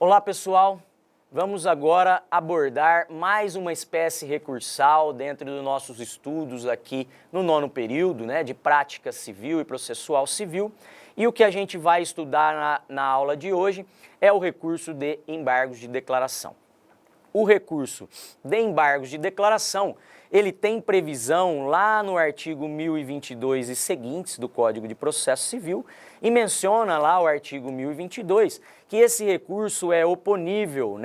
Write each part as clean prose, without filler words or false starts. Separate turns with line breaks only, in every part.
Olá pessoal, vamos agora abordar mais uma espécie recursal dentro dos nossos estudos aqui no nono período, de prática civil e processual civil. E o que a gente vai estudar na aula de hoje é o recurso de embargos de declaração. O recurso de embargos de declaração, ele tem previsão lá no artigo 1022 e seguintes do Código de Processo Civil e menciona lá o artigo 1022 que esse recurso é oponível,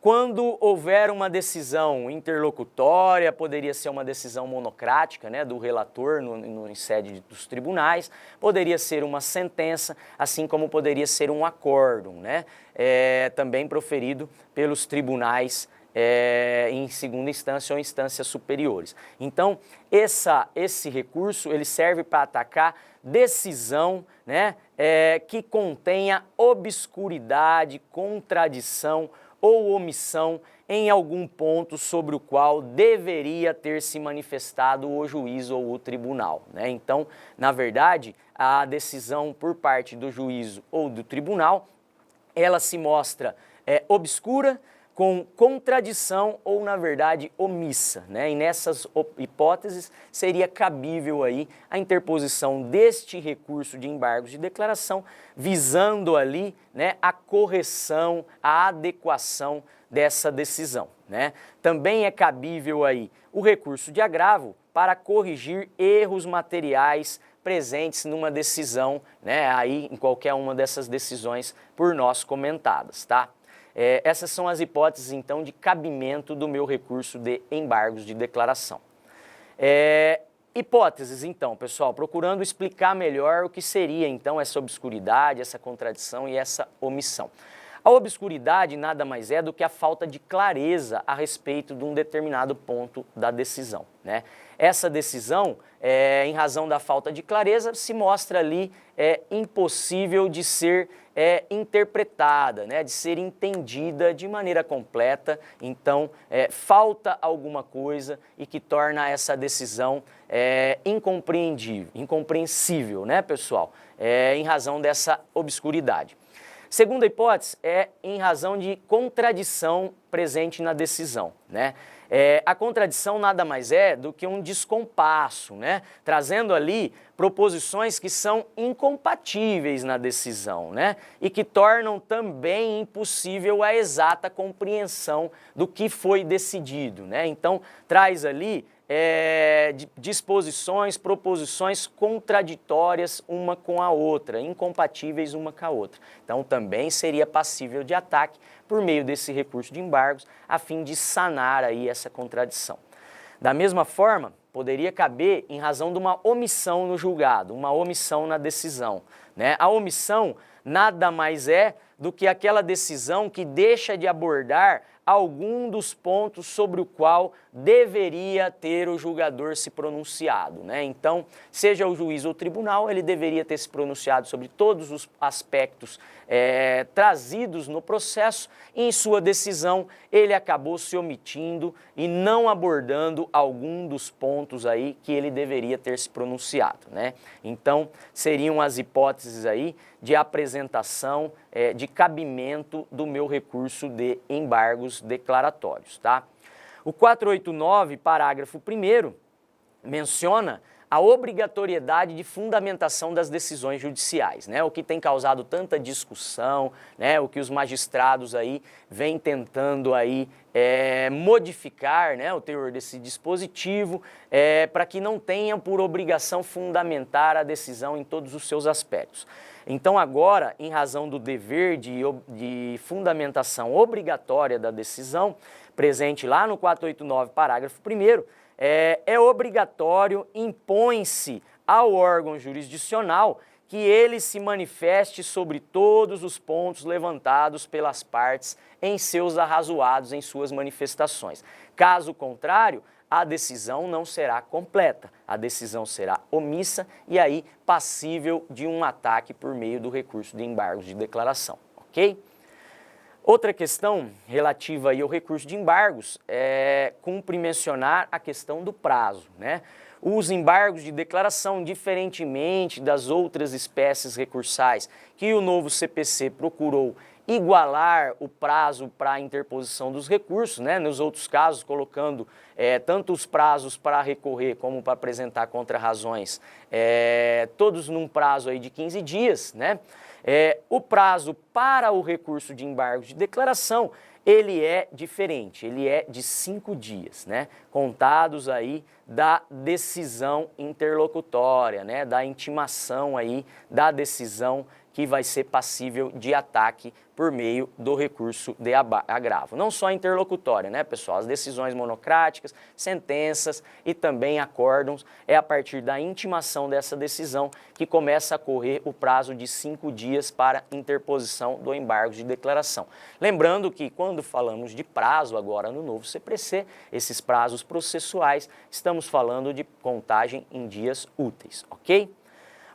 quando houver uma decisão interlocutória, poderia ser uma decisão monocrática, do relator em sede dos tribunais, poderia ser uma sentença, assim como poderia ser um acórdão, também proferido pelos tribunais em segunda instância ou instâncias superiores. Então, esse recurso ele serve para atacar decisão que contenha obscuridade, contradição ou omissão em algum ponto sobre o qual deveria ter se manifestado o juiz ou o tribunal. Então, na verdade, a decisão por parte do juízo ou do tribunal, ela se mostra obscura, com contradição ou, na verdade, omissa, E nessas hipóteses seria cabível aí a interposição deste recurso de embargos de declaração, visando ali, a correção, a adequação dessa decisão, Também é cabível aí o recurso de agravo para corrigir erros materiais presentes numa decisão, aí em qualquer uma dessas decisões por nós comentadas, tá? Essas são as hipóteses, então, de cabimento do meu recurso de embargos de declaração. Hipóteses, então, pessoal, procurando explicar melhor o que seria, então, essa obscuridade, essa contradição e essa omissão. A obscuridade nada mais é do que a falta de clareza a respeito de um determinado ponto da decisão, Essa decisão, em razão da falta de clareza, se mostra ali impossível de ser interpretada, de ser entendida de maneira completa. Então, falta alguma coisa e que torna essa decisão incompreensível, pessoal? Em razão dessa obscuridade. Segunda hipótese é em razão de contradição presente na decisão, A contradição nada mais é do que um descompasso, Trazendo ali proposições que são incompatíveis na decisão, E que tornam também impossível a exata compreensão do que foi decidido, Então, traz ali disposições, proposições contraditórias uma com a outra, incompatíveis uma com a outra. Então, também seria passível de ataque por meio desse recurso de embargos, a fim de sanar aí essa contradição. Da mesma forma, poderia caber em razão de uma omissão no julgado, uma omissão na decisão, A omissão nada mais é do que aquela decisão que deixa de abordar algum dos pontos sobre o qual deveria ter o julgador se pronunciado, Então, seja o juiz ou o tribunal, ele deveria ter se pronunciado sobre todos os aspectos trazidos no processo e em sua decisão ele acabou se omitindo e não abordando algum dos pontos aí que ele deveria ter se pronunciado, Então, seriam as hipóteses aí de apresentação, de cabimento do meu recurso de embargos declaratórios, tá? O 489, parágrafo 1º, menciona a obrigatoriedade de fundamentação das decisões judiciais, O que tem causado tanta discussão, O que os magistrados aí vêm tentando aí modificar, o teor desse dispositivo, para que não tenham por obrigação fundamentar a decisão em todos os seus aspectos. Então agora, em razão do dever de fundamentação obrigatória da decisão, presente lá no 489, parágrafo 1º, é obrigatório, impõe-se ao órgão jurisdicional que ele se manifeste sobre todos os pontos levantados pelas partes em seus arrazoados, em suas manifestações. Caso contrário, a decisão não será completa, a decisão será omissa e aí passível de um ataque por meio do recurso de embargos de declaração, ok? Outra questão relativa aí ao recurso de embargos cumpre mencionar a questão do prazo, Os embargos de declaração, diferentemente das outras espécies recursais que o novo CPC procurou igualar o prazo para a interposição dos recursos, né? Nos outros casos, colocando tanto os prazos para recorrer como para apresentar contrarrazões, todos num prazo aí de 15 dias, né? O prazo para o recurso de embargo de declaração, ele é diferente, ele é de 5 dias, né? Contados aí da decisão interlocutória, né? Da intimação aí da decisão que vai ser passível de ataque por meio do recurso de agravo. Não só interlocutória, né, pessoal? As decisões monocráticas, sentenças e também acórdãos, é a partir da intimação dessa decisão que começa a correr o prazo de 5 dias para interposição do embargo de declaração. Lembrando que quando falamos de prazo agora no novo CPC, esses prazos processuais, estamos falando de contagem em dias úteis, ok?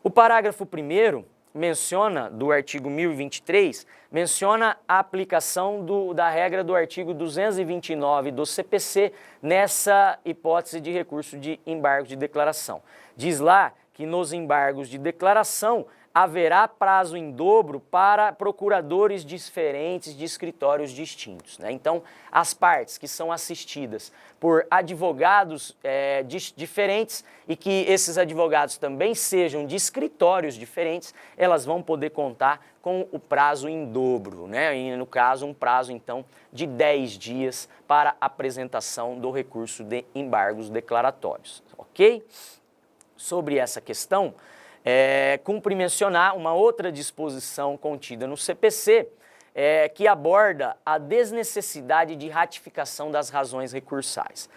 O parágrafo 1º menciona, do artigo 1023, menciona a aplicação da regra do artigo 229 do CPC nessa hipótese de recurso de embargo de declaração. Diz lá que nos embargos de declaração haverá prazo em dobro para procuradores diferentes de escritórios distintos, né? Então, as partes que são assistidas por advogados diferentes e que esses advogados também sejam de escritórios diferentes, elas vão poder contar com o prazo em dobro, né? E, no caso, um prazo, então, de 10 dias para apresentação do recurso de embargos declaratórios, ok? Sobre essa questão, cumpre mencionar uma outra disposição contida no CPC, que aborda a desnecessidade de ratificação das razões recursais.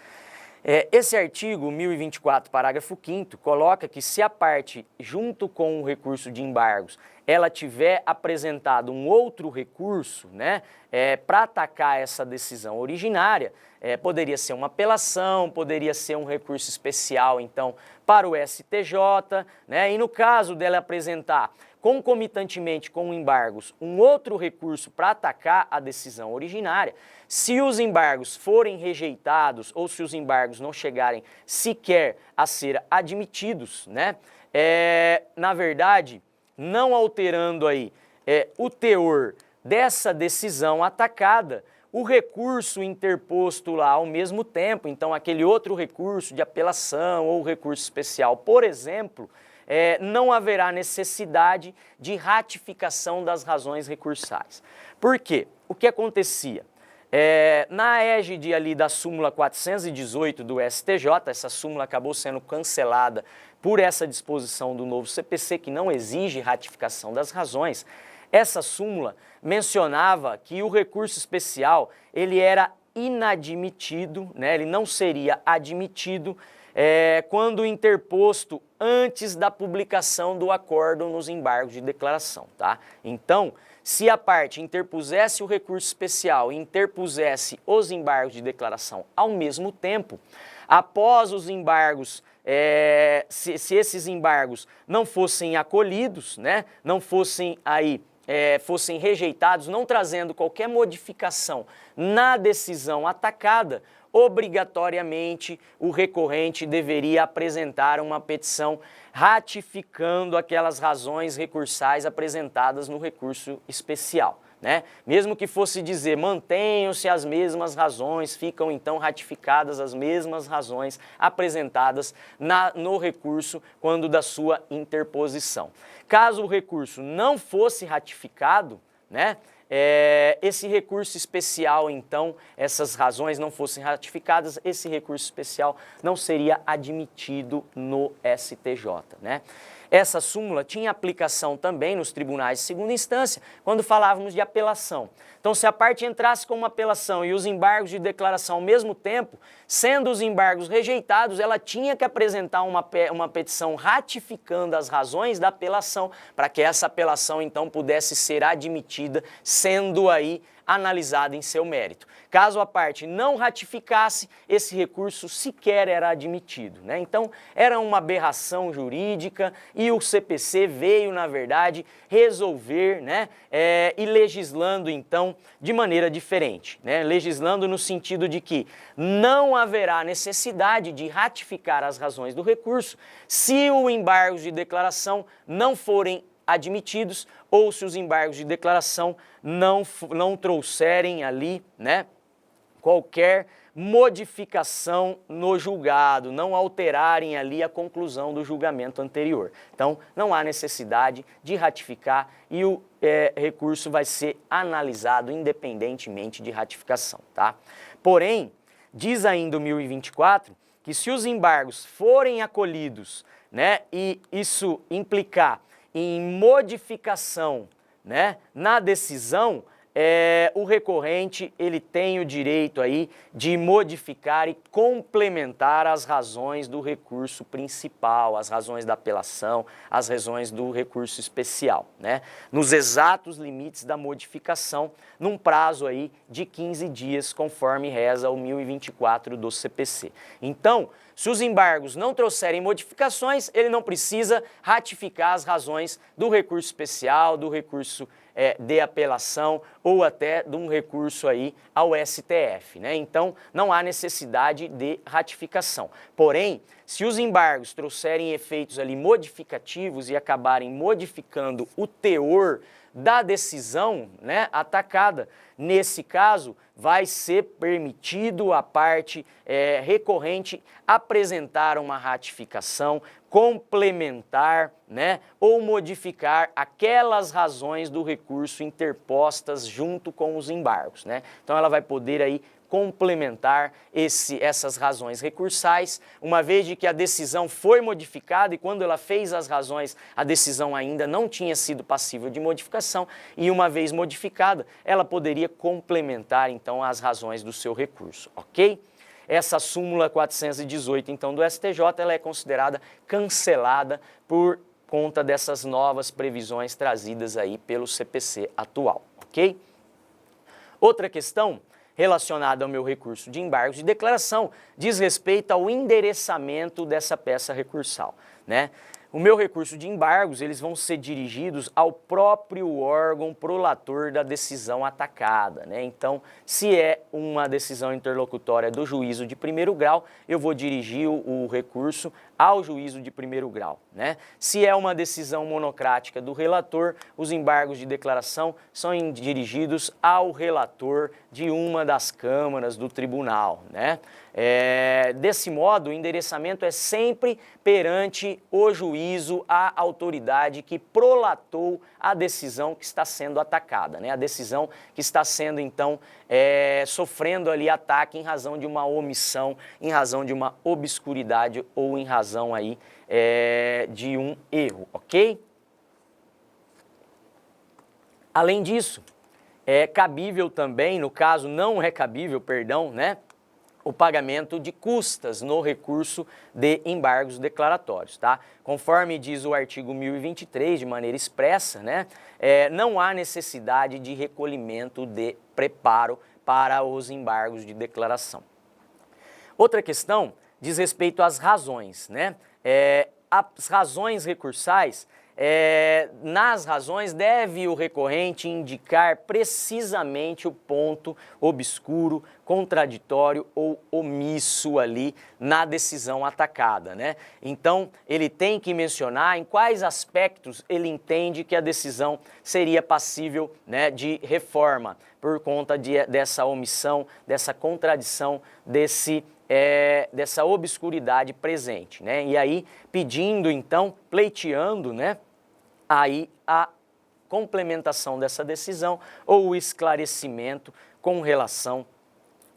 Esse artigo 1024, parágrafo 5º, coloca que se a parte, junto com o recurso de embargos, ela tiver apresentado um outro recurso, né, para atacar essa decisão originária, poderia ser uma apelação, poderia ser um recurso especial, então, para o STJ, né, e no caso dela apresentar concomitantemente com embargos um outro recurso para atacar a decisão originária, se os embargos forem rejeitados ou se os embargos não chegarem sequer a ser admitidos, né, na verdade, não alterando aí o teor dessa decisão atacada, o recurso interposto lá ao mesmo tempo, então aquele outro recurso de apelação ou recurso especial, por exemplo, não haverá necessidade de ratificação das razões recursais. Por quê? O que acontecia? Na égide ali da súmula 418 do STJ, essa súmula acabou sendo cancelada por essa disposição do novo CPC, que não exige ratificação das razões. Essa súmula mencionava que o recurso especial ele era inadmitido, né? Ele não seria admitido quando interposto antes da publicação do acórdão nos embargos de declaração, tá? Então, se a parte interpusesse o recurso especial e interpusesse os embargos de declaração ao mesmo tempo, após os embargos, se esses embargos não fossem acolhidos, né, não fossem aí, fossem rejeitados, não trazendo qualquer modificação na decisão atacada, obrigatoriamente o recorrente deveria apresentar uma petição ratificando aquelas razões recursais apresentadas no recurso especial, né? Mesmo que fosse dizer mantenham-se as mesmas razões, ficam então ratificadas as mesmas razões apresentadas no recurso quando da sua interposição. Caso o recurso não fosse ratificado, né? Esse recurso especial, então, essas razões não fossem ratificadas, esse recurso especial não seria admitido no STJ, né? Essa súmula tinha aplicação também nos tribunais de segunda instância, quando falávamos de apelação. Então, se a parte entrasse com uma apelação e os embargos de declaração ao mesmo tempo, sendo os embargos rejeitados, ela tinha que apresentar uma petição ratificando as razões da apelação, para que essa apelação, então, pudesse ser admitida, sendo aí analisada em seu mérito. Caso a parte não ratificasse, esse recurso sequer era admitido, né? Então, era uma aberração jurídica e o CPC veio, na verdade, resolver, né, e legislando, então, de maneira diferente, né? Legislando no sentido de que não haverá necessidade de ratificar as razões do recurso se o embargos de declaração não forem admitidos ou se os embargos de declaração não trouxerem ali, né, qualquer modificação no julgado, não alterarem ali a conclusão do julgamento anterior. Então, não há necessidade de ratificar e o recurso vai ser analisado independentemente de ratificação, tá? Porém, diz ainda o 1024 que se os embargos forem acolhidos, né, e isso implicar em modificação, né, na decisão, o recorrente ele tem o direito aí de modificar e complementar as razões do recurso principal, as razões da apelação, as razões do recurso especial, né? Nos exatos limites da modificação, num prazo aí de 15 dias, conforme reza o 1024 do CPC. Então, se os embargos não trouxerem modificações, ele não precisa ratificar as razões do recurso especial, do recurso de apelação ou até de um recurso aí ao STF, né? Então, não há necessidade de ratificação. Porém, se os embargos trouxerem efeitos ali modificativos e acabarem modificando o teor da decisão, né, atacada, nesse caso, vai ser permitido à parte recorrente apresentar uma ratificação, complementar, né, ou modificar aquelas razões do recurso interpostas junto com os embargos, né? Então ela vai poder aí complementar essas razões recursais, uma vez de que a decisão foi modificada e quando ela fez as razões, a decisão ainda não tinha sido passível de modificação e uma vez modificada, ela poderia complementar então as razões do seu recurso, ok? Essa súmula 418 então do STJ, ela é considerada cancelada por conta dessas novas previsões trazidas aí pelo CPC atual, ok? Outra questão relacionada ao meu recurso de embargos de declaração diz respeito ao endereçamento dessa peça recursal, né? O meu recurso de embargos, eles vão ser dirigidos ao próprio órgão prolator da decisão atacada, né? Então, se é uma decisão interlocutória do juízo de primeiro grau, eu vou dirigir o recurso ao juízo de primeiro grau, né? Se é uma decisão monocrática do relator, os embargos de declaração são dirigidos ao relator de uma das câmaras do tribunal, né? Desse modo, o endereçamento é sempre perante o juízo, a autoridade que prolatou a decisão que está sendo atacada, né? A decisão que está sendo, então, sofrendo ali ataque em razão de uma omissão, em razão de uma obscuridade ou em razão aí de um erro, ok? Além disso, é cabível também, no caso não é cabível, perdão, né, o pagamento de custas no recurso de embargos declaratórios, tá? Conforme diz o artigo 1023, de maneira expressa, né, não há necessidade de recolhimento de preparo para os embargos de declaração. Outra questão diz respeito às razões, né? As razões recursais, nas razões deve o recorrente indicar precisamente o ponto obscuro, contraditório ou omisso ali na decisão atacada, né? Então, ele tem que mencionar em quais aspectos ele entende que a decisão seria passível, né, de reforma, por conta dessa omissão, dessa contradição, dessa obscuridade presente, né? E aí, pedindo então, pleiteando, né, aí a complementação dessa decisão ou o esclarecimento com relação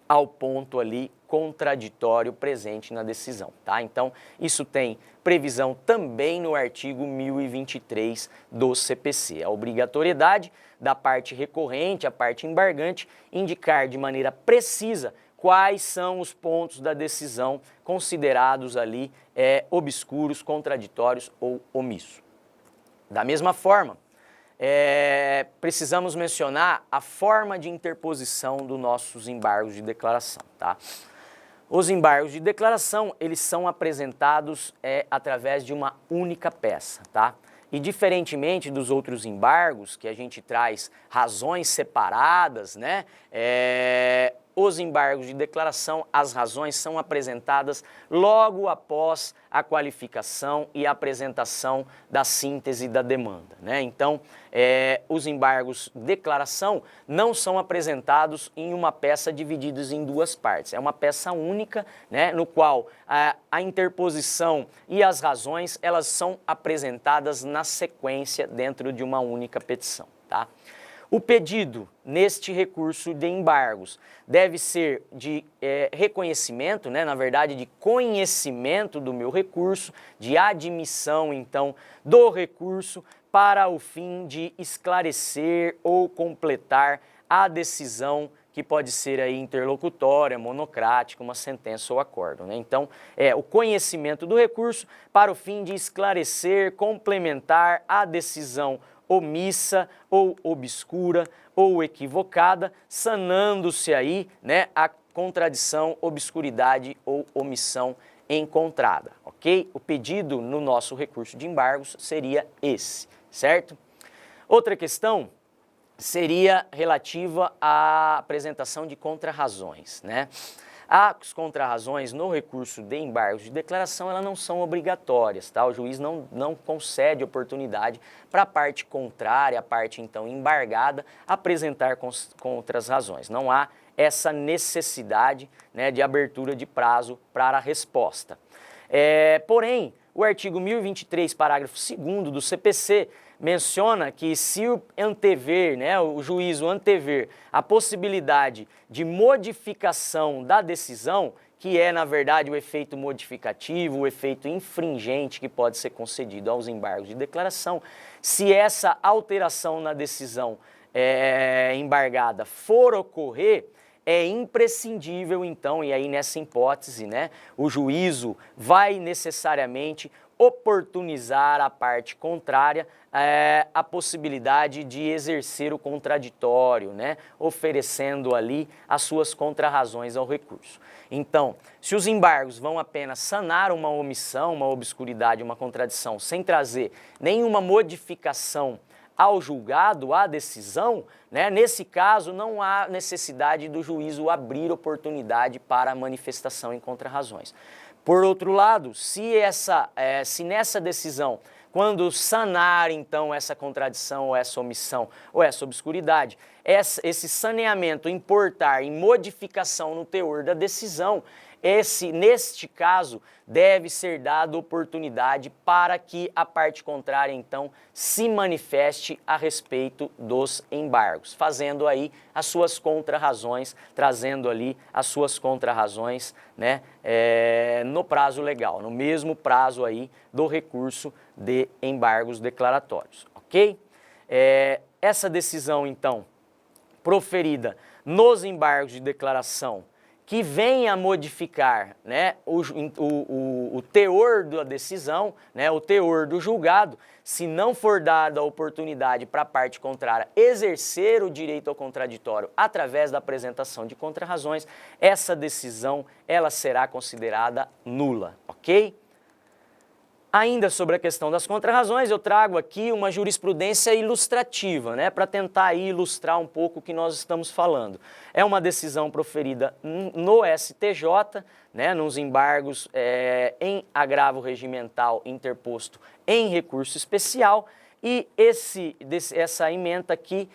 ao ponto ali contraditório presente na decisão, tá? Então, isso tem previsão também no artigo 1023 do CPC. A obrigatoriedade da parte recorrente, a parte embargante, indicar de maneira precisa quais são os pontos da decisão considerados ali obscuros, contraditórios ou omissos. Da mesma forma, precisamos mencionar a forma de interposição dos nossos embargos de declaração, tá? Os embargos de declaração, eles são apresentados através de uma única peça, tá? E diferentemente dos outros embargos, que a gente traz razões separadas, né? os embargos de declaração, as razões são apresentadas logo após a qualificação e a apresentação da síntese da demanda, né? Então, os embargos de declaração não são apresentados em uma peça divididos em duas partes. É uma peça única, né, no qual a interposição e as razões, elas são apresentadas na sequência dentro de uma única petição, tá? O pedido neste recurso de embargos deve ser de reconhecimento, né, na verdade de conhecimento do meu recurso, de admissão então do recurso para o fim de esclarecer ou completar a decisão que pode ser aí interlocutória, monocrática, uma sentença ou acordo, né? Então, o conhecimento do recurso para o fim de esclarecer, complementar a decisão omissa ou obscura ou equivocada, sanando-se aí, né, a contradição, obscuridade ou omissão encontrada, ok? O pedido no nosso recurso de embargos seria esse, certo? Outra questão seria relativa à apresentação de contrarrazões, né? As contrarrazões no recurso de embargos de declaração, elas não são obrigatórias, tá? O juiz não concede oportunidade para a parte contrária, a parte então embargada, apresentar contras razões. Não há essa necessidade, né, de abertura de prazo para a resposta. Porém, o artigo 1023, parágrafo 2º do CPC, menciona que se o antever, né, o juízo antever a possibilidade de modificação da decisão, que é, na verdade, o efeito modificativo, o efeito infringente que pode ser concedido aos embargos de declaração, se essa alteração na decisão embargada for ocorrer, é imprescindível, então, e aí nessa hipótese, né, o juízo vai necessariamente oportunizar à parte contrária a possibilidade de exercer o contraditório, né, oferecendo ali as suas contrarrazões ao recurso. Então, se os embargos vão apenas sanar uma omissão, uma obscuridade, uma contradição, sem trazer nenhuma modificação ao julgado, à decisão, né, nesse caso não há necessidade do juízo abrir oportunidade para a manifestação em contrarrazões. Por outro lado, se nessa decisão, quando sanar então essa contradição ou essa omissão ou essa obscuridade, esse saneamento importar em modificação no teor da decisão, neste caso, deve ser dada oportunidade para que a parte contrária, então, se manifeste a respeito dos embargos, fazendo aí as suas contrarrazões, trazendo ali as suas contrarrazões, né, no prazo legal, no mesmo prazo aí do recurso de embargos declaratórios, ok? Essa decisão, então, proferida nos embargos de declaração, que venha a modificar, né, o teor da decisão, né, o teor do julgado, se não for dada a oportunidade para a parte contrária exercer o direito ao contraditório através da apresentação de contrarrazões, essa decisão ela será considerada nula, ok? Ainda sobre a questão das contrarrazões, eu trago aqui uma jurisprudência ilustrativa, né, para tentar aí ilustrar um pouco o que nós estamos falando. É uma decisão proferida no STJ, né, nos embargos em agravo regimental interposto em recurso especial, e essa ementa aqui,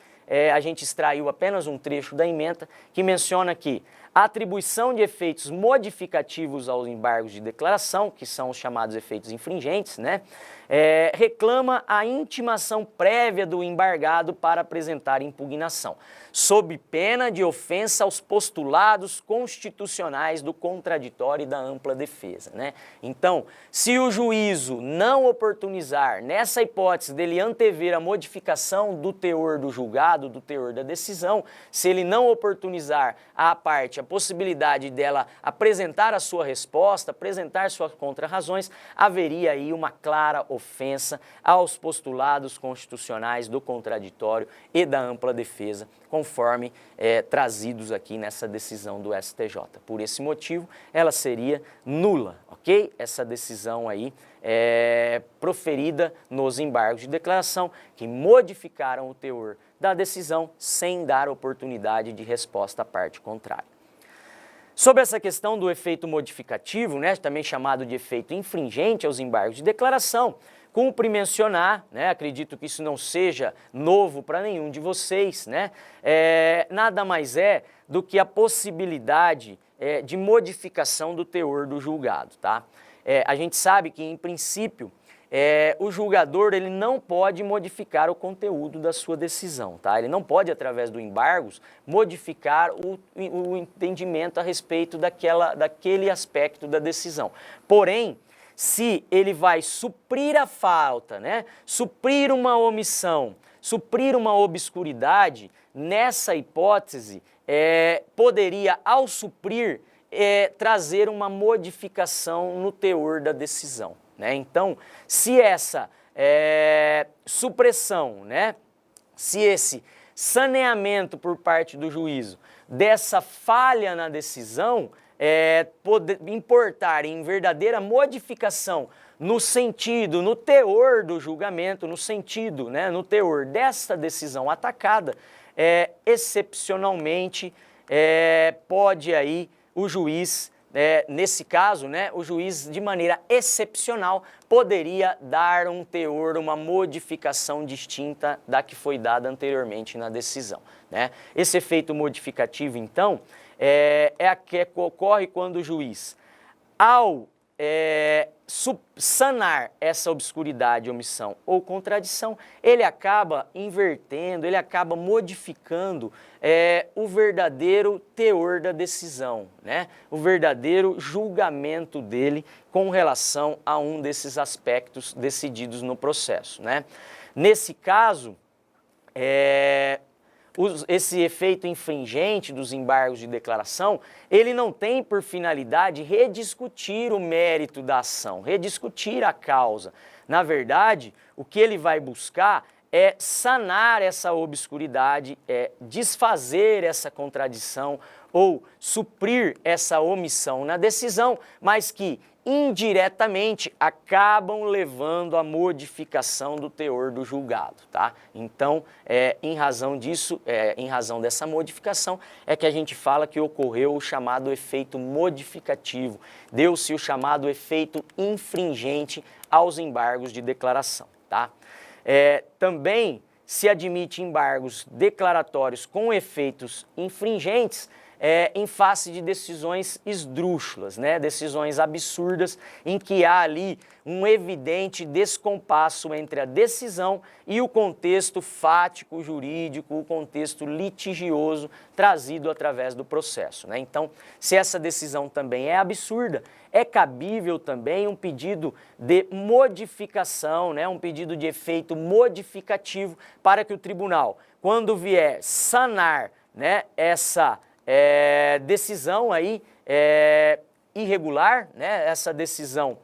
a gente extraiu apenas um trecho da ementa, que menciona que a atribuição de efeitos modificativos aos embargos de declaração, que são os chamados efeitos infringentes, né, reclama a intimação prévia do embargado para apresentar impugnação, sob pena de ofensa aos postulados constitucionais do contraditório e da ampla defesa, né? Então, se o juízo não oportunizar, nessa hipótese dele antever a modificação do teor do julgado, do teor da decisão, se ele não oportunizar à parte a possibilidade dela apresentar a sua resposta, apresentar suas contrarrazões, haveria aí uma clara ofensa aos postulados constitucionais do contraditório e da ampla defesa, conforme trazidos aqui nessa decisão do STJ. Por esse motivo, ela seria nula, ok? Essa decisão aí proferida nos embargos de declaração que modificaram o teor da decisão sem dar oportunidade de resposta à parte contrária. Sobre essa questão do efeito modificativo, né, também chamado de efeito infringente aos embargos de declaração, cumpre mencionar, né, acredito que isso não seja novo para nenhum de vocês, né, nada mais é do que a possibilidade de modificação do teor do julgado, tá? A gente sabe que, em princípio, o julgador ele não pode modificar o conteúdo da sua decisão, tá? Ele não pode, através do embargos, modificar o entendimento a respeito daquele aspecto da decisão. Porém, se ele vai suprir a falta, né? Suprir uma omissão, suprir uma obscuridade, nessa hipótese, poderia, ao suprir, trazer uma modificação no teor da decisão, né? Então, se essa supressão, né? Se esse saneamento por parte do juízo dessa falha na decisão importar em verdadeira modificação no sentido, no teor do julgamento, no sentido, né, no teor desta decisão atacada, excepcionalmente pode aí o juiz, nesse caso, né, o juiz de maneira excepcional poderia dar um teor, uma modificação distinta da que foi dada anteriormente na decisão, né? Esse efeito modificativo, então, a que ocorre quando o juiz, ao sanar essa obscuridade, omissão ou contradição, ele acaba invertendo, ele acaba modificando o verdadeiro teor da decisão, né? O verdadeiro julgamento dele com relação a um desses aspectos decididos no processo, né? Nesse caso, esse efeito infringente dos embargos de declaração, ele não tem por finalidade rediscutir o mérito da ação, rediscutir a causa. Na verdade, o que ele vai buscar é sanar essa obscuridade, desfazer essa contradição ou suprir essa omissão na decisão, mas que indiretamente acabam levando à modificação do teor do julgado, tá? Então, em razão disso, em razão dessa modificação, é que a gente fala que ocorreu o chamado efeito modificativo, deu-se o chamado efeito infringente aos embargos de declaração, tá? Também se admite embargos declaratórios com efeitos infringentes em face de decisões esdrúxulas, né? Decisões absurdas em que há ali um evidente descompasso entre a decisão e o contexto fático, jurídico, o contexto litigioso trazido através do processo, né? Então, se essa decisão também é absurda, é cabível também um pedido de modificação, né? Um pedido de efeito modificativo para que o tribunal, quando vier sanar, né, essa decisão aí irregular, né, essa decisão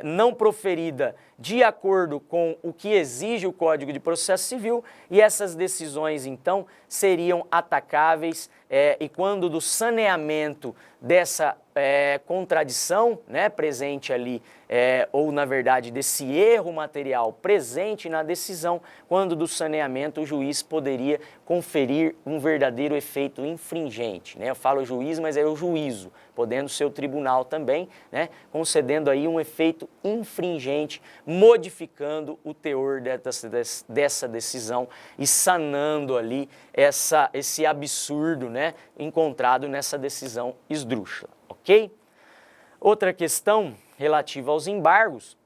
não proferida de acordo com o que exige o Código de Processo Civil, e essas decisões, então, seriam atacáveis e quando do saneamento dessa contradição, né, presente ali, ou na verdade desse erro material presente na decisão, quando do saneamento o juiz poderia conferir um verdadeiro efeito infringente, né? Eu falo juiz, mas é o juízo, podendo ser o tribunal também, né, concedendo aí um efeito infringente, modificando o teor dessa decisão e sanando ali esse absurdo, né, encontrado nessa decisão esdrúxula, ok? Outra questão relativa aos embargos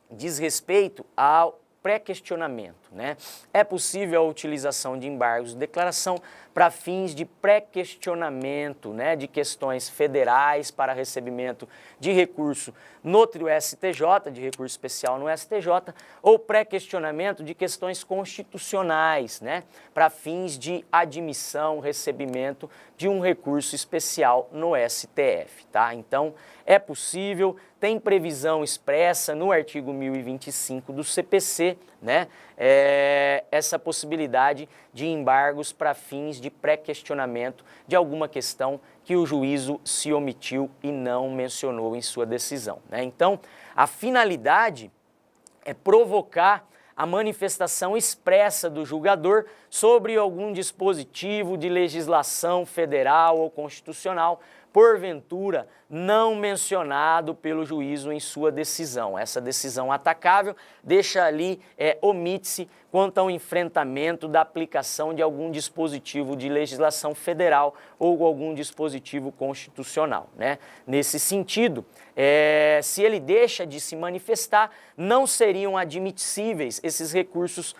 diz respeito ao pré-questionamento, né? É possível a utilização de embargos de declaração para fins de pré-questionamento, né, de questões federais para recebimento de recurso no STJ, de recurso especial no STJ, ou pré-questionamento de questões constitucionais, né, para fins de admissão, recebimento de um recurso especial no STF, tá? Então, é possível, tem previsão expressa no artigo 1025 do CPC, né, essa possibilidade de embargos para fins de pré-questionamento de alguma questão que o juízo se omitiu e não mencionou em sua decisão, né? Então, a finalidade é provocar a manifestação expressa do julgador sobre algum dispositivo de legislação federal ou constitucional porventura não mencionado pelo juízo em sua decisão. Essa decisão atacável deixa ali, omite-se quanto ao enfrentamento da aplicação de algum dispositivo de legislação federal ou algum dispositivo constitucional, né? Nesse sentido, se ele deixa de se manifestar, não seriam admissíveis esses recursos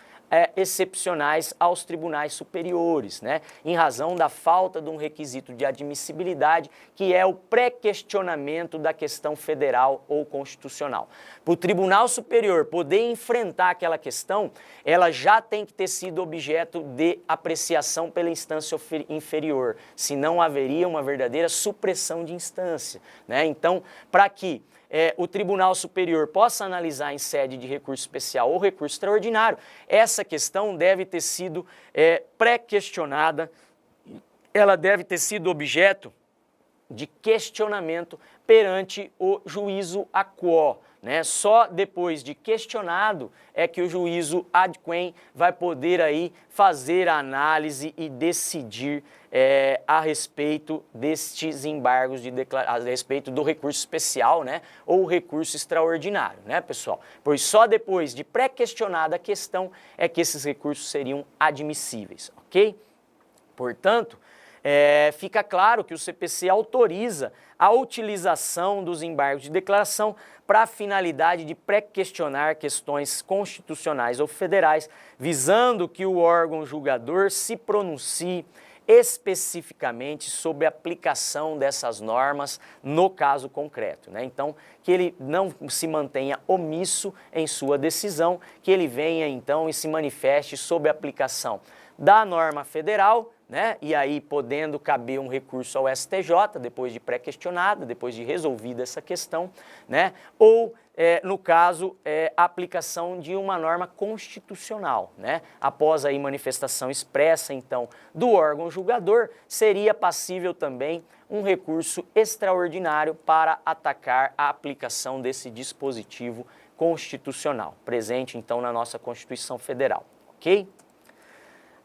excepcionais aos tribunais superiores, né? Em razão da falta de um requisito de admissibilidade, que é o pré-questionamento da questão federal ou constitucional. Para o Tribunal Superior poder enfrentar aquela questão, ela já tem que ter sido objeto de apreciação pela instância inferior, senão haveria uma verdadeira supressão de instância, né? Então, para que o Tribunal Superior possa analisar em sede de recurso especial ou recurso extraordinário, essa questão deve ter sido pré-questionada, ela deve ter sido objeto de questionamento perante o juízo aquo, né? Só depois de questionado é que o juízo ad quem vai poder aí fazer a análise e decidir a respeito destes embargos a respeito do recurso especial, né, ou recurso extraordinário, né, pessoal? Pois só depois de pré-questionada a questão é que esses recursos seriam admissíveis, ok? Portanto, fica claro que o CPC autoriza a utilização dos embargos de declaração para a finalidade de pré-questionar questões constitucionais ou federais, visando que o órgão julgador se pronuncie especificamente sobre a aplicação dessas normas no caso concreto, né? Então, que ele não se mantenha omisso em sua decisão, que ele venha então e se manifeste sobre a aplicação da norma federal, né? E aí podendo caber um recurso ao STJ, depois de pré-questionada, depois de resolvida essa questão, né? Ou, no caso, a aplicação de uma norma constitucional, né? Após aí manifestação expressa, então, do órgão julgador, seria passível também um recurso extraordinário para atacar a aplicação desse dispositivo constitucional, presente, então, na nossa Constituição Federal, ok?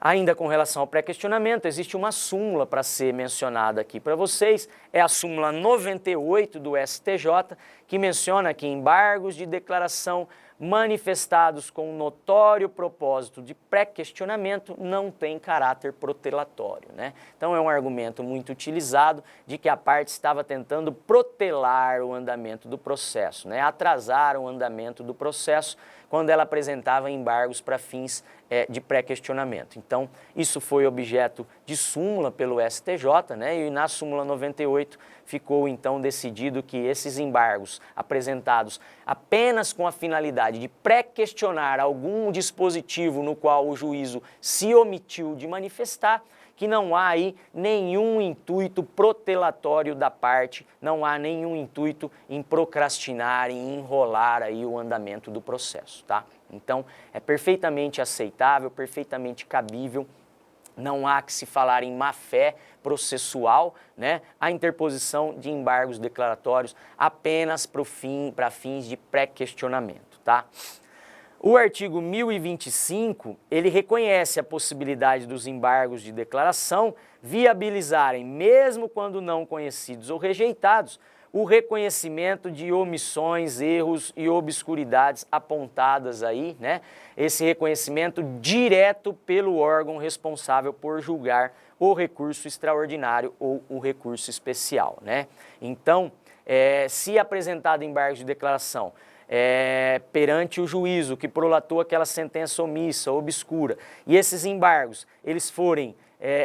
Ainda com relação ao pré-questionamento, existe uma súmula para ser mencionada aqui para vocês, é a súmula 98 do STJ, que menciona que embargos de declaração manifestados com notório propósito de pré-questionamento não têm caráter protelatório, né? Então é um argumento muito utilizado de que a parte estava tentando protelar o andamento do processo, né? Atrasar o andamento do processo quando ela apresentava embargos para fins de pré-questionamento. Então, isso foi objeto de súmula pelo STJ, né? E na súmula 98 ficou então decidido que esses embargos apresentados apenas com a finalidade de pré-questionar algum dispositivo no qual o juízo se omitiu de manifestar, que não há aí nenhum intuito protelatório da parte, não há nenhum intuito em procrastinar, em enrolar aí o andamento do processo, tá? Então, é perfeitamente aceitável, perfeitamente cabível, não há que se falar em má-fé processual, né? A interposição de embargos declaratórios apenas para fins de pré-questionamento, tá? O artigo 1025, ele reconhece a possibilidade dos embargos de declaração viabilizarem, mesmo quando não conhecidos ou rejeitados, o reconhecimento de omissões, erros e obscuridades apontadas aí, né? Esse reconhecimento direto pelo órgão responsável por julgar o recurso extraordinário ou o recurso especial, né? Então, se apresentado embargos de declaração perante o juízo que prolatou aquela sentença omissa, obscura, e esses embargos, eles forem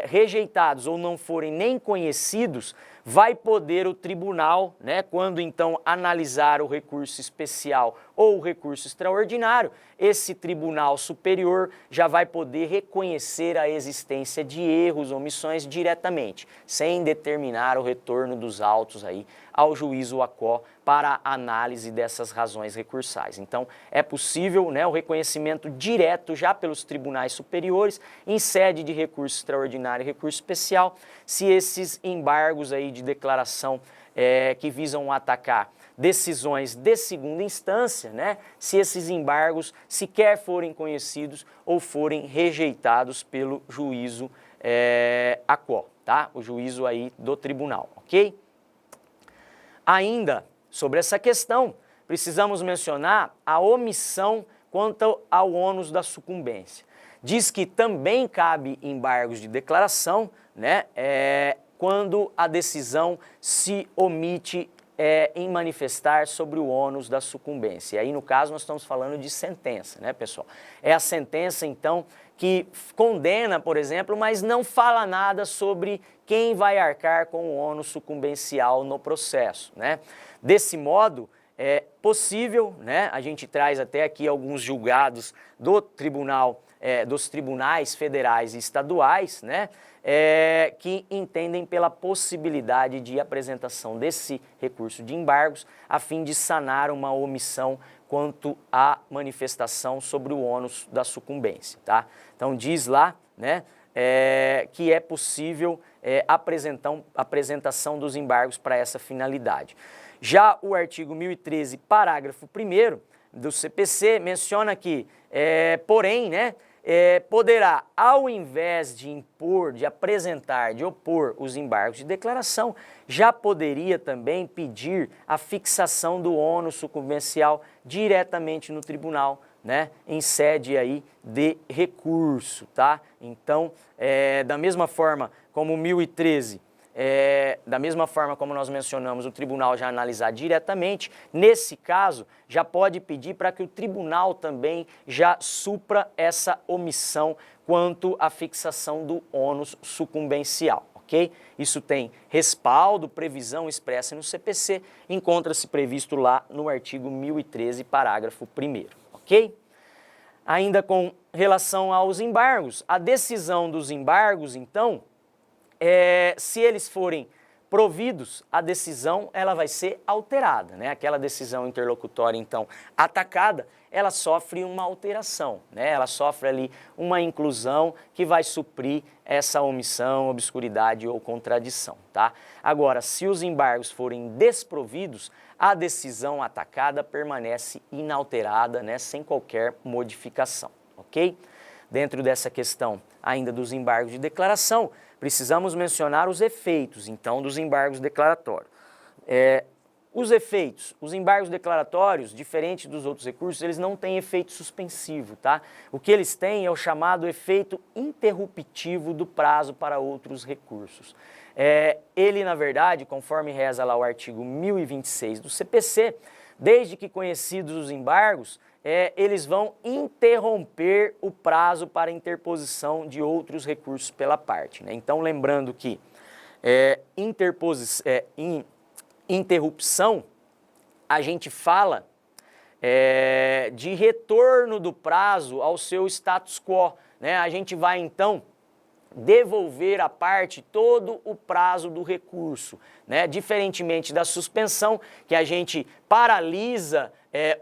rejeitados ou não forem nem conhecidos, vai poder o tribunal, né, quando então analisar o recurso especial ou o recurso extraordinário, esse tribunal superior já vai poder reconhecer a existência de erros, omissões diretamente, sem determinar o retorno dos autos aí ao juízo aquo para a análise dessas razões recursais. Então, é possível, né, o reconhecimento direto já pelos tribunais superiores em sede de recurso extraordinário e recurso especial, se esses embargos aí de declaração que visam atacar decisões de segunda instância, né, se esses embargos sequer forem conhecidos ou forem rejeitados pelo juízo aquo, tá? O juízo aí do tribunal, ok? Ainda sobre essa questão, precisamos mencionar a omissão quanto ao ônus da sucumbência. Diz que também cabe embargos de declaração, né, quando a decisão se omite em manifestar sobre o ônus da sucumbência. E aí, no caso, nós estamos falando de sentença, né, pessoal? É a sentença, então, que condena, por exemplo, mas não fala nada sobre quem vai arcar com o ônus sucumbencial no processo, né? Desse modo, é possível, né, a gente traz até aqui alguns julgados do tribunal, dos tribunais federais e estaduais, né, que entendem pela possibilidade de apresentação desse recurso de embargos a fim de sanar uma omissão quanto à manifestação sobre o ônus da sucumbência, tá? Então diz lá, né, que é possível apresentação dos embargos para essa finalidade. Já o artigo 1013, parágrafo 1º do CPC menciona que, porém, né, poderá, ao invés de impor, de apresentar, de opor os embargos de declaração, já poderia também pedir a fixação do ônus sucumbencial diretamente no tribunal, né, em sede aí de recurso, tá? Então, da mesma forma como o 1013, da mesma forma como nós mencionamos, o tribunal já analisar diretamente, nesse caso, já pode pedir para que o tribunal também já supra essa omissão quanto à fixação do ônus sucumbencial, ok? Isso tem respaldo, previsão expressa no CPC, encontra-se previsto lá no artigo 1013, parágrafo 1º, ok? Ainda com relação aos embargos, a decisão dos embargos, então, se eles forem providos, a decisão ela vai ser alterada, né? Aquela decisão interlocutória, então, atacada, ela sofre uma alteração, né? Ela sofre ali uma inclusão que vai suprir essa omissão, obscuridade ou contradição, tá? Agora, se os embargos forem desprovidos, a decisão atacada permanece inalterada, né? Sem qualquer modificação, ok? Dentro dessa questão ainda dos embargos de declaração, precisamos mencionar os efeitos, então, dos embargos declaratórios. Os efeitos, os embargos declaratórios, diferente dos outros recursos, eles não têm efeito suspensivo, tá? O que eles têm é o chamado efeito interruptivo do prazo para outros recursos. Ele, na verdade, conforme reza lá o artigo 1026 do CPC, desde que conhecidos os embargos, eles vão interromper o prazo para interposição de outros recursos pela parte, né? Então, lembrando que interrupção, a gente fala de retorno do prazo ao seu status quo, né? A gente vai, então, devolver à parte todo o prazo do recurso, né? Diferentemente da suspensão, que a gente paralisa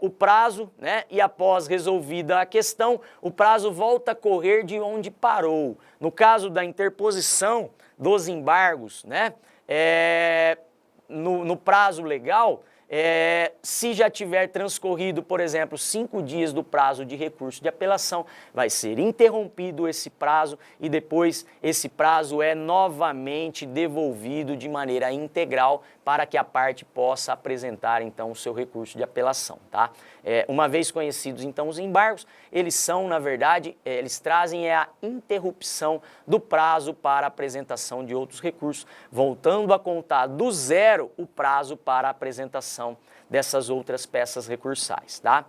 o prazo, né? E após resolvida a questão, o prazo volta a correr de onde parou. No caso da interposição dos embargos, né? No prazo legal, se já tiver transcorrido, por exemplo, 5 dias do prazo de recurso de apelação, vai ser interrompido esse prazo e depois esse prazo é novamente devolvido de maneira integral para que a parte possa apresentar, então, o seu recurso de apelação, tá? Uma vez conhecidos, então, os embargos, eles são, na verdade, eles trazem a interrupção do prazo para apresentação de outros recursos, voltando a contar do zero o prazo para a apresentação dessas outras peças recursais, tá?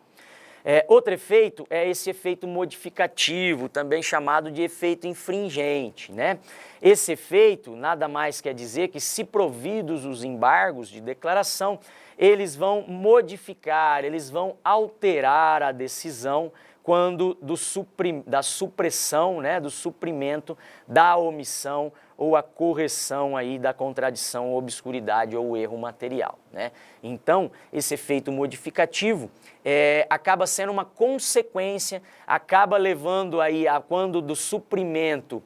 Outro efeito é esse efeito modificativo, também chamado de efeito infringente, né? Esse efeito nada mais quer dizer que, se providos os embargos de declaração, eles vão modificar, eles vão alterar a decisão quando da supressão, né, do suprimento da omissão ou a correção aí da contradição, obscuridade ou erro material, né? Então, esse efeito modificativo acaba sendo uma consequência, acaba levando aí a quando do suprimento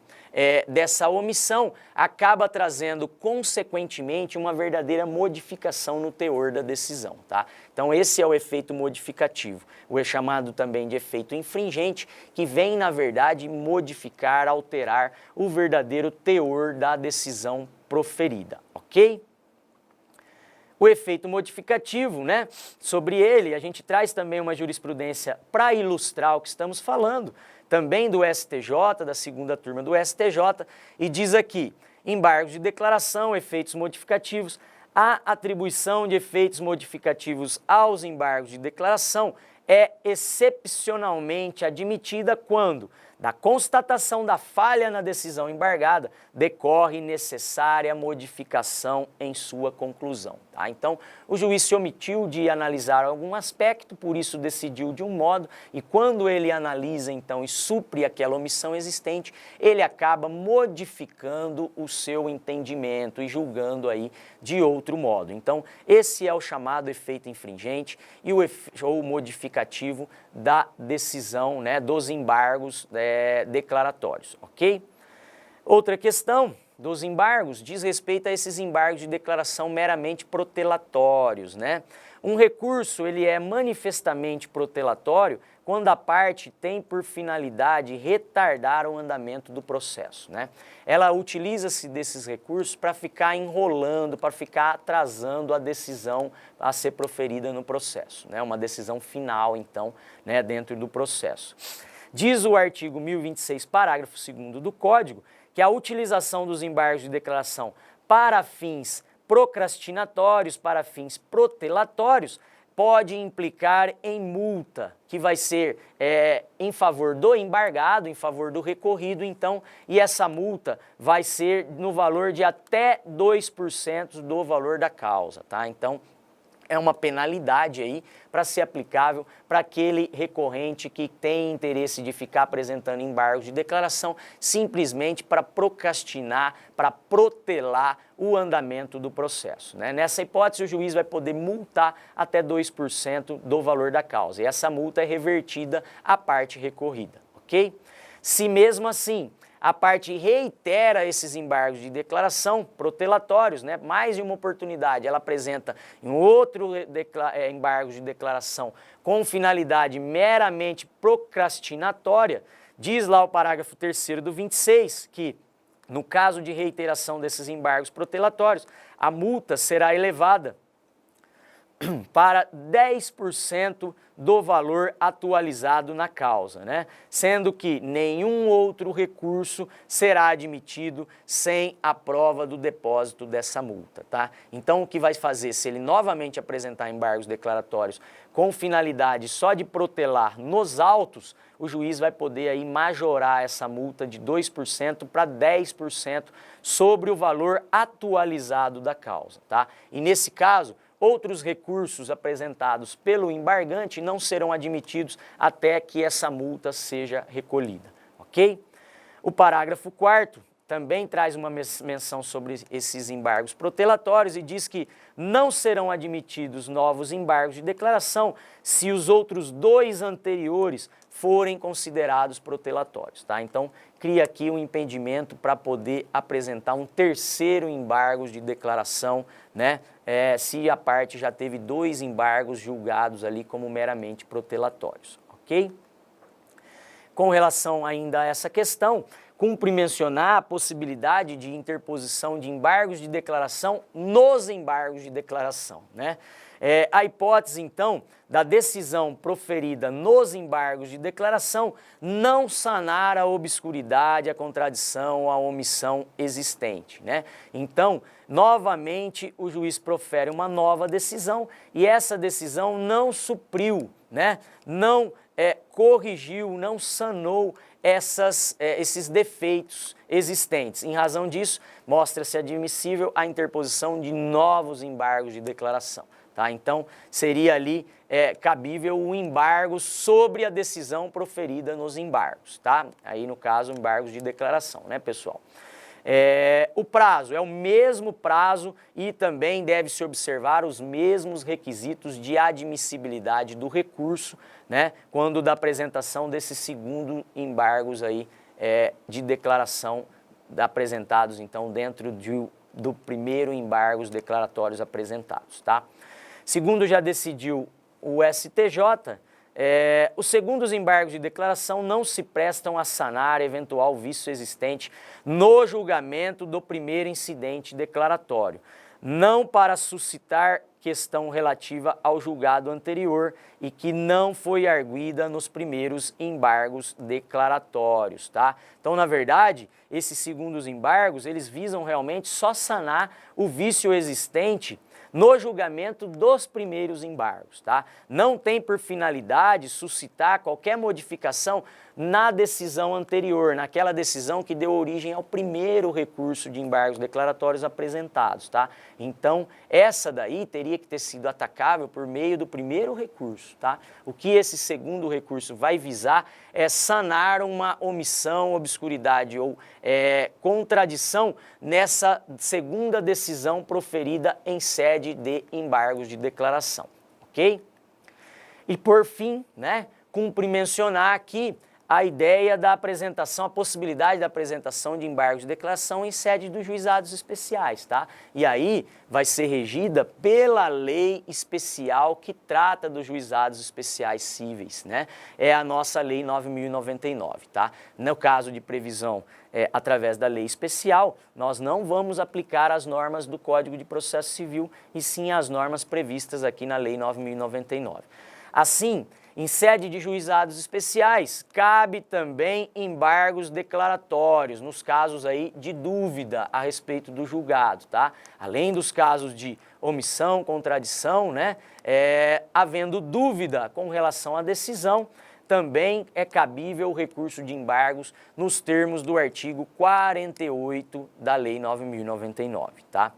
dessa omissão, acaba trazendo consequentemente uma verdadeira modificação no teor da decisão, tá? Então esse é o efeito modificativo, o chamado também de efeito infringente, que vem, na verdade, modificar, alterar o verdadeiro teor da decisão proferida, ok? O efeito modificativo, né? Sobre ele, a gente traz também uma jurisprudência para ilustrar o que estamos falando, também do STJ, da segunda turma do STJ, e diz aqui, embargos de declaração, efeitos modificativos, a atribuição de efeitos modificativos aos embargos de declaração é excepcionalmente admitida quando, da constatação da falha na decisão embargada, decorre necessária modificação em sua conclusão. Tá? Então, o juiz se omitiu de analisar algum aspecto, por isso decidiu de um modo, e quando ele analisa, então, e supre aquela omissão existente, ele acaba modificando o seu entendimento e julgando aí de outro modo. Então, esse é o chamado efeito infringente e o modificativo da decisão, né, dos embargos declaratórios, ok? Outra questão dos embargos diz respeito a esses embargos de declaração meramente protelatórios, né? Um recurso, ele é manifestamente protelatório quando a parte tem por finalidade retardar o andamento do processo, né? Ela utiliza-se desses recursos para ficar enrolando, para ficar atrasando a decisão a ser proferida no processo, né? Uma decisão final, então, né, dentro do processo. Diz o artigo 1026, parágrafo 2º do Código, que a utilização dos embargos de declaração para fins procrastinatórios, para fins protelatórios, pode implicar em multa, que vai ser em favor do embargado, em favor do recorrido, então, e essa multa vai ser no valor de até 2% do valor da causa, tá? Então, é uma penalidade aí para ser aplicável para aquele recorrente que tem interesse de ficar apresentando embargos de declaração simplesmente para procrastinar, para protelar o andamento do processo, né? Nessa hipótese, o juiz vai poder multar até 2% do valor da causa e essa multa é revertida à parte recorrida, ok? Se mesmo assim a parte reitera esses embargos de declaração protelatórios, né? Mais de uma oportunidade, ela apresenta em outro embargo de declaração com finalidade meramente procrastinatória, diz lá o parágrafo 3º do 26 que, no caso de reiteração desses embargos protelatórios, a multa será elevada para 10% do valor atualizado na causa, né? Sendo que nenhum outro recurso será admitido sem a prova do depósito dessa multa, tá? Então, o que vai fazer, se ele novamente apresentar embargos declaratórios com finalidade só de protelar nos autos, o juiz vai poder aí majorar essa multa de 2% para 10% sobre o valor atualizado da causa, tá? E nesse caso, outros recursos apresentados pelo embargante não serão admitidos até que essa multa seja recolhida, ok? O parágrafo 4º também traz uma menção sobre esses embargos protelatórios e diz que não serão admitidos novos embargos de declaração se os outros 2 anteriores forem considerados protelatórios, tá? Então, cria aqui um impedimento para poder apresentar um terceiro embargo de declaração, né? Se a parte já teve 2 embargos julgados ali como meramente protelatórios, ok? Com relação ainda a essa questão, cumpre mencionar a possibilidade de interposição de embargos de declaração nos embargos de declaração, né? A hipótese, então, da decisão proferida nos embargos de declaração não sanar a obscuridade, a contradição, a omissão existente, né? Então, novamente, o juiz profere uma nova decisão e essa decisão não supriu, né? Não corrigiu, não sanou esses defeitos existentes. Em razão disso, mostra-se admissível a interposição de novos embargos de declaração. Tá? Então, seria ali cabível o embargo sobre a decisão proferida nos embargos. Tá? Aí, no caso, embargos de declaração, né, pessoal? O prazo é o mesmo prazo e também deve-se observar os mesmos requisitos de admissibilidade do recurso, né, quando da apresentação desses segundo embargos aí, de declaração apresentados, então, dentro do primeiro embargos declaratórios apresentados, tá? Segundo já decidiu o STJ, os segundos embargos de declaração não se prestam a sanar eventual vício existente no julgamento do primeiro incidente declaratório. não para suscitar questão relativa ao julgado anterior e que não foi arguida nos primeiros embargos declaratórios, tá? Então, na verdade, esses segundos embargos, eles visam realmente só sanar o vício existente no julgamento dos primeiros embargos, tá? Não tem por finalidade suscitar qualquer modificação na decisão anterior, naquela decisão que deu origem ao primeiro recurso de embargos declaratórios apresentados, tá? Então, essa daí teria que ter sido atacável por meio do primeiro recurso, tá? O que esse segundo recurso vai visar é sanar uma omissão, obscuridade ou contradição nessa segunda decisão proferida em sede de embargos de declaração, ok? E por fim, né, cumpre mencionar aqui a ideia da apresentação, a possibilidade da apresentação de embargos de declaração em sede dos juizados especiais, tá? E aí vai ser regida pela lei especial que trata dos juizados especiais cíveis, né? É a nossa lei 9.099, tá? No caso de previsão através da lei especial, nós não vamos aplicar as normas do Código de Processo Civil e sim as normas previstas aqui na lei 9.099. Assim, em sede de juizados especiais, cabe também embargos declaratórios, nos casos aí de dúvida a respeito do julgado, tá? Além dos casos de omissão, contradição, né? Havendo dúvida com relação à decisão, também é cabível o recurso de embargos nos termos do artigo 48 da Lei 9.099, tá?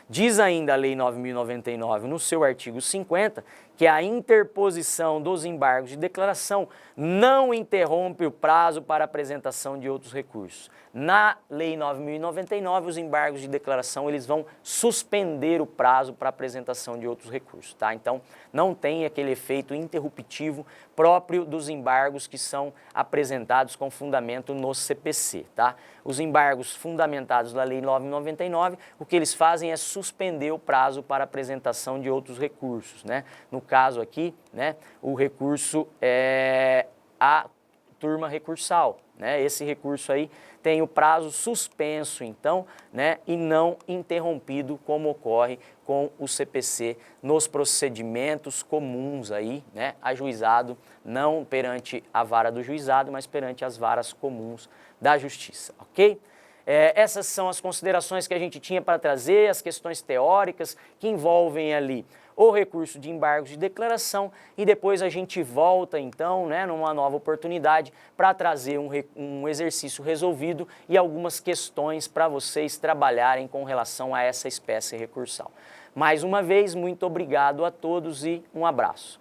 Diz ainda a Lei 9.099 no seu artigo 50 que a interposição dos embargos de declaração não interrompe o prazo para apresentação de outros recursos. Na Lei 9.099, os embargos de declaração eles vão suspender o prazo para apresentação de outros recursos, tá? Então, não tem aquele efeito interruptivo próprio dos embargos que são apresentados com fundamento no CPC, tá? Os embargos fundamentados na Lei 9.099, o que eles fazem é suspender o prazo para apresentação de outros recursos, né? No caso aqui, né, o recurso é a turma recursal, né? Esse recurso aí tem o prazo suspenso, então, né, e não interrompido, como ocorre com o CPC nos procedimentos comuns aí, né, ajuizado não perante a vara do juizado, mas perante as varas comuns da justiça, ok? Essas são as considerações que a gente tinha para trazer, as questões teóricas que envolvem ali o recurso de embargos de declaração e depois a gente volta então, né, numa nova oportunidade para trazer um exercício resolvido e algumas questões para vocês trabalharem com relação a essa espécie recursal. Mais uma vez, muito obrigado a todos e um abraço.